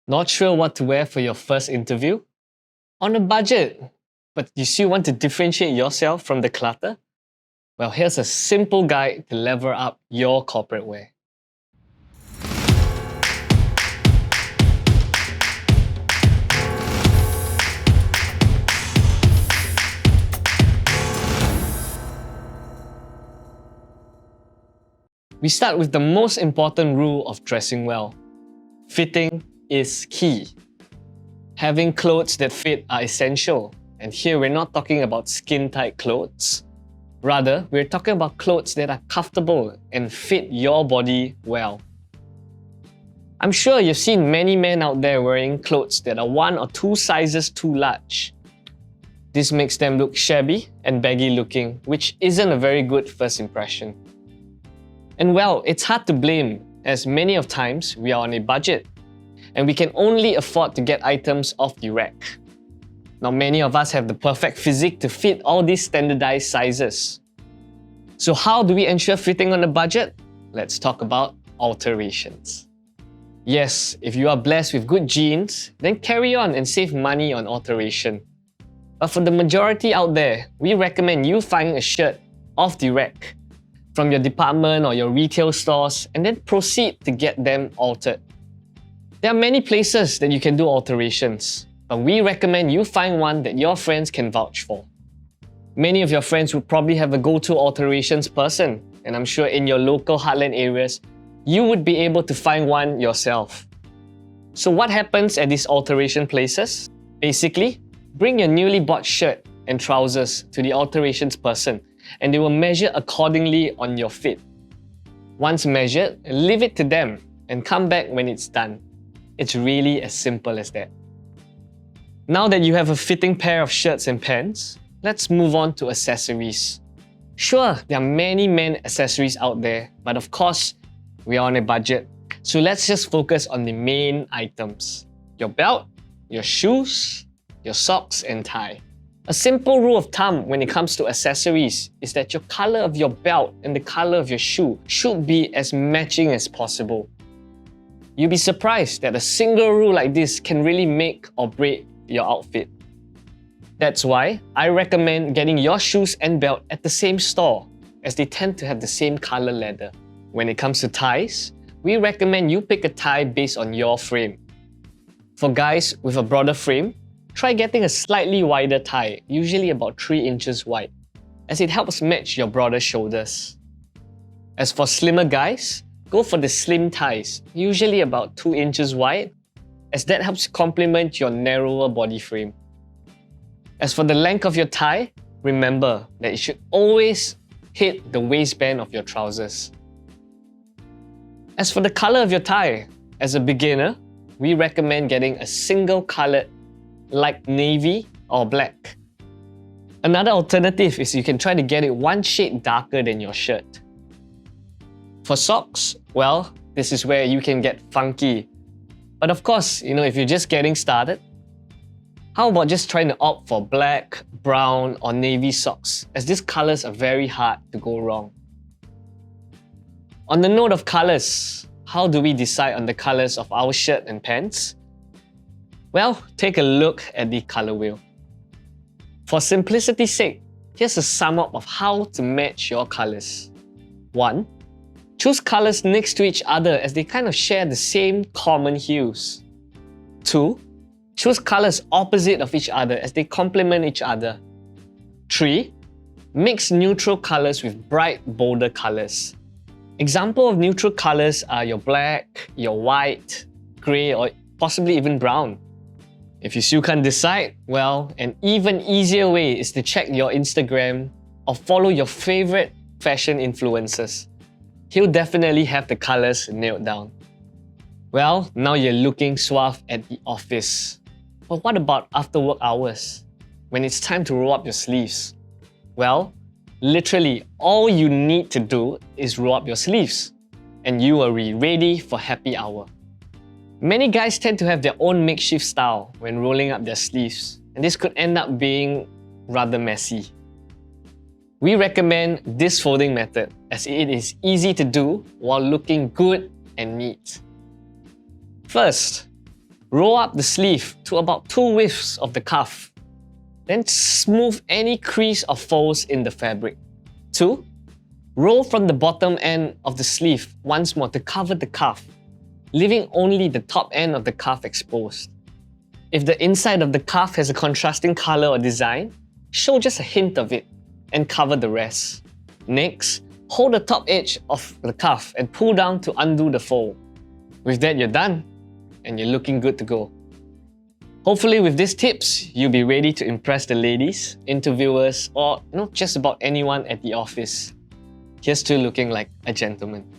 Not sure what to wear for your first interview? On a budget, but you still want to differentiate yourself from the clutter? Well, here's a simple guide to level up your corporate wear. We start with the most important rule of dressing well. Fitting is key. Having clothes that fit are essential. And here we're not talking about skin-tight clothes. Rather, we're talking about clothes that are comfortable and fit your body well. I'm sure you've seen many men out there wearing clothes that are 1 or 2 sizes too large. This makes them look shabby and baggy looking, which isn't a very good first impression. And well, it's hard to blame, as many of times we are on a budget and we can only afford to get items off the rack. Now, many of us have the perfect physique to fit all these standardized sizes. So how do we ensure fitting on a budget? Let's talk about alterations. Yes, if you are blessed with good genes, then carry on and save money on alteration. But for the majority out there, we recommend you find a shirt off the rack from your department or your retail stores and then proceed to get them altered. There are many places that you can do alterations, but we recommend you find one that your friends can vouch for. Many of your friends would probably have a go-to alterations person, and I'm sure in your local heartland areas, you would be able to find one yourself. So what happens at these alteration places? Basically, bring your newly bought shirt and trousers to the alterations person, and they will measure accordingly on your fit. Once measured, leave it to them and come back when it's done. It's really as simple as that. Now that you have a fitting pair of shirts and pants, let's move on to accessories. Sure, there are many men accessories out there, but of course, we are on a budget. So let's just focus on the main items. Your belt, your shoes, your socks and tie. A simple rule of thumb when it comes to accessories is that your color of your belt and the color of your shoe should be as matching as possible. You'll be surprised that a single rule like this can really make or break your outfit. That's why I recommend getting your shoes and belt at the same store, as they tend to have the same color leather. When it comes to ties, we recommend you pick a tie based on your frame. For guys with a broader frame, try getting a slightly wider tie, usually about 3 inches wide, as it helps match your broader shoulders. As for slimmer guys, go for the slim ties, usually about 2 inches wide, as that helps complement your narrower body frame. As for the length of your tie, remember that it should always hit the waistband of your trousers. As for the color of your tie, as a beginner, we recommend getting a single colored like navy or black. Another alternative is you can try to get it 1 shade darker than your shirt. For socks, well, this is where you can get funky. But of course, if you're just getting started, how about just trying to opt for black, brown or navy socks, as these colors are very hard to go wrong. On the note of colors, how do we decide on the colors of our shirt and pants? Well, take a look at the color wheel. For simplicity's sake, here's a sum up of how to match your colors. 1. Choose colors next to each other as they kind of share the same common hues. 2. Choose colors opposite of each other as they complement each other. 3. Mix neutral colors with bright, bolder colors. Example of neutral colors are your black, your white, grey or possibly even brown. If you still can't decide, well, an even easier way is to check your Instagram or follow your favorite fashion influencers. He'll definitely have the colors nailed down. Well, now you're looking suave at the office. But what about after work hours? When it's time to roll up your sleeves? Well, literally all you need to do is roll up your sleeves and you will be ready for happy hour. Many guys tend to have their own makeshift style when rolling up their sleeves, and this could end up being rather messy. We recommend this folding method as it is easy to do while looking good and neat. First, Roll up the sleeve to about 2 widths of the cuff. Then smooth any crease or folds in the fabric. 2. Roll from the bottom end of the sleeve once more to cover the cuff, leaving only the top end of the cuff exposed. If the inside of the cuff has a contrasting color or design, show just a hint of it and cover the rest. Next, hold the top edge of the cuff and pull down to undo the fold. With that, you're done and you're looking good to go. Hopefully with these tips, you'll be ready to impress the ladies, interviewers, or just about anyone at the office. Here's to looking like a gentleman.